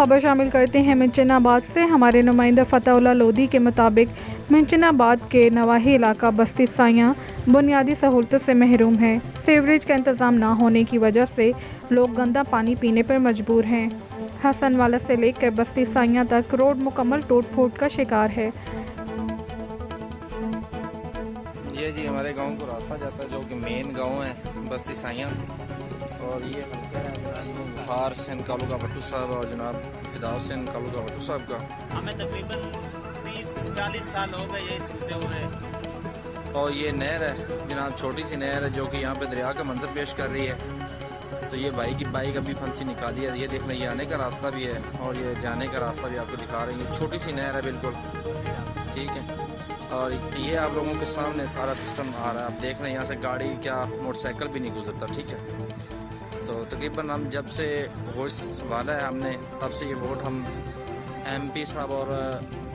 खबर शामिल करते हैं मिंचनाबाद से। हमारे नुमाइंदा फतेहुल्लाह लोधी के मुताबिक मिंचनाबाद के नवाही इलाका बस्ती साइयाँ बुनियादी सहूलतों से महरूम है। सीवरेज का इंतज़ाम न होने की वजह से लोग गंदा पानी पीने पर मजबूर हैं। हसनवाला से लेकर बस्ती साइयाँ तक रोड मुकम्मल टूट फूट का शिकार है। ये जी हमारे गांव को रास्ता जाता है जो कि मेन गांव है बस्ती साइयाँ, और ये फार हुसैन कालू का भट्टू साहब और जनाब फिदा हुसैन कालू का भट्टू साहब का। हमें तकरीबन 30-40 साल हो गए यही सुनते हुए। और ये नहर है जनाब, छोटी सी नहर है जो कि यहाँ पे दरिया का मंजर पेश कर रही है। तो ये भाई की बाइक अभी फंसी निकाली है। ये देखना, ये आने का रास्ता भी है और ये जाने का रास्ता भी आपको दिखा रही है। छोटी सी नहर है बिल्कुल, ठीक है। और ये आप लोगों के सामने सारा सिस्टम आ रहा है। आप देख रहे हैं यहाँ से गाड़ी क्या मोटरसाइकिल भी नहीं गुजरता, ठीक है। तो तकरीबन हम जब से होश संभाला है हमने, तब से ये वोट हम MP साहब और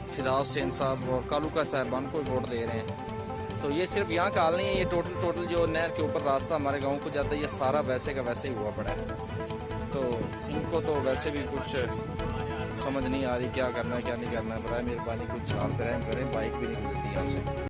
फिदा हुसैन साहब और कालूका साहबान को वोट दे रहे हैं। तो ये सिर्फ यहाँ का हाल नहीं है, ये टोटल जो नहर के ऊपर रास्ता हमारे गांव को जाता है, ये सारा वैसे का वैसे ही हुआ पड़ा है। तो इनको तो वैसे भी कुछ समझ नहीं आ रही क्या करना है क्या नहीं करना है। बराए मेहरबानी कुछ आप रहम करें, बाइक भी नहीं गुजरती यहाँ से।